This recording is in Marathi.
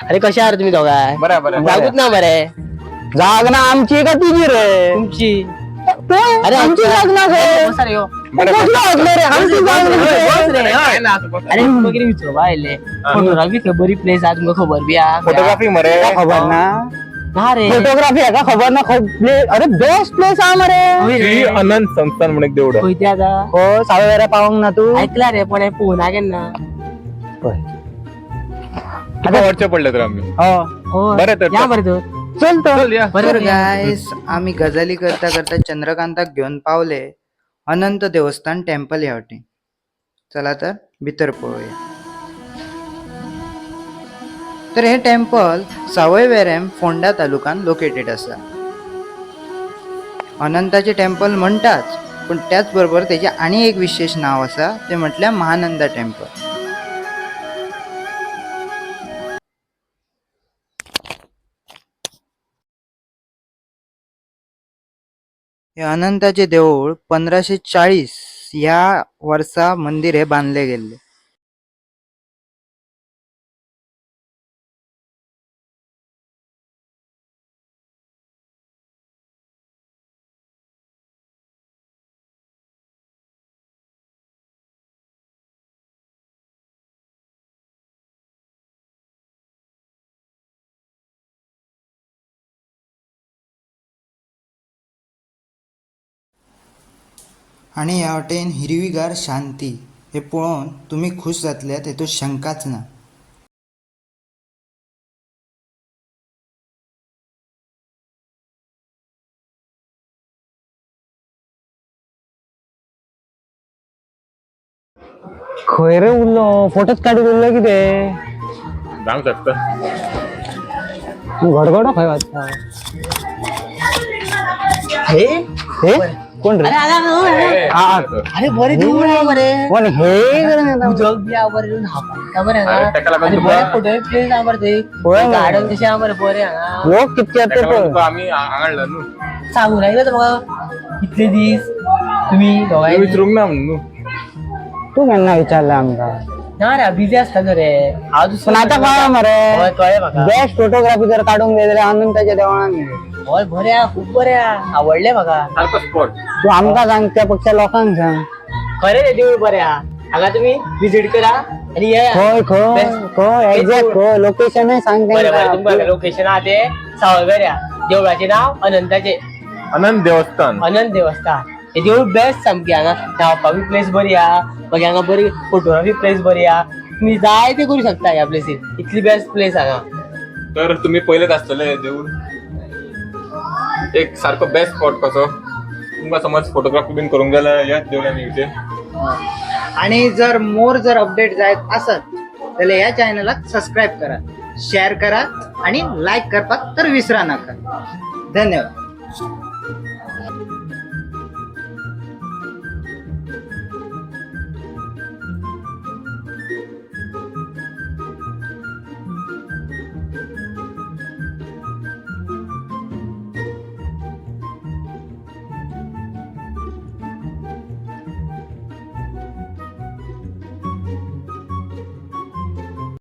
अरे कशा आहात तुम्ही दोघा? बरोबर जागूत ना बरे. जाग ना आमची का तुझी रे? तुमची. अरे आमची जाग ना रे. बसा रे, हो. कुठलं वाजलं रे? आमची जाग ना रे. अरे वगैरे विचारू बायले फोटोग्राफी बरी प्लेस आहे तुमका खबर बी आहे? फोटोग्राफी मरे खबर ना ना रे. फोटोग्राफी आहे का खबर ना? अरे बेस्ट प्लेस आहे मरे. होय रे. ही अनंत संस्थान म्हणून देवड होय आता हो सावेरा पाहून ना तू. ऐकला रे पण फोन आहे ना. आता वरच्या पडले तर आम्ही हो बरं तर या बरं तू. चल तर. चल या. बरं तर रे. गाईस आम्ही गजाली करता करता चंद्रकांताक घेऊन पावले अनंत देवस्थान टेम्पल ह्या वाटे. चला तर भितर पळूया. तर हे टेम्पल सावय वेरेम फोंडा तालुक्यात लोकेटेड असा. अनंताचे टेम्पल म्हणटाच पण त्याचबरोबर त्याचे आणि एक विशेष नाव असा ते म्हटल्या महानंदा टेम्पल. हे अनंताचे देऊळ 1540 ह्या वर्सा मंदिर हे बांधले गेले. आणि ह्या वाटेन हिरवीगार शांती हे पळोवन तुम्ही खुश जातल्यात हेतून शंकाच ना. खय रे उरलो फोटोच काढून उरलो की ते जाऊ शकतं. घडघड खय वाजता. हे हे कोण रे? अरे आला ना, हो. अरे बरे दूर आहे बरे. कोण हे करून येतं? जग बी आवर येऊन का बरं अरे त्याला लागून आणि तुका- बरे फोटो प्लेस आवर ते होय. गार्डन कसे आवर बरे हांगा. लोक कितके आहेत ते पण. आम्ही आणलं नू सांगू राहिलं तर बघा इतले दीस तुम्ही दोघांनी विचारूंक ना म्हणून तू केन्ना विचारलं आमका? ना रे बिझी असता ना रे. आज पण आता काय मरे कळे म्हाका. बेस्ट फोटोग्राफी जर काढून गेले अनंताच्या देवळान होय बऱ्या खूप बऱ्या आवडले म्हाका. सारखं स्पॉट तू आमका सांग त्यापेक्षा लोकांक सांग. खरे रे देऊळ बऱ्या हांगा तुम्ही विजिट करा आणि या. खय खय खय एक्झॅक्ट खय लोकेशन सांग तुमका लोकेशन आहे ते सावळवेऱ्या. देवळाचे नाव अनंताचे अनंत देवस्थान. अनंत देवस्थान. हे देऊळ बेस्ट सामकी हांगा न्हावपाक बी प्लेस बरी हा. मागीर हांगा बरी फोटोग्राफी प्लेस बरी हा. तुम्ही जाय ते करू शकता ह्या प्लेसीर. इतली बेस्ट प्लेस हांगा. तर तुम्ही पहिलेच असतले देऊळ एक सारखं बेस्ट स्पॉट कसो तुमका समज फोटोग्राफी बीन करूंक गेल्या याच देवळान येवचे. आणि जर अपडेट जायत असत जाल्यार ह्या चॅनलाक सबस्क्राईब करा, शेअर करा आणि लाईक करपाक तर विसरा नका. धन्यवाद.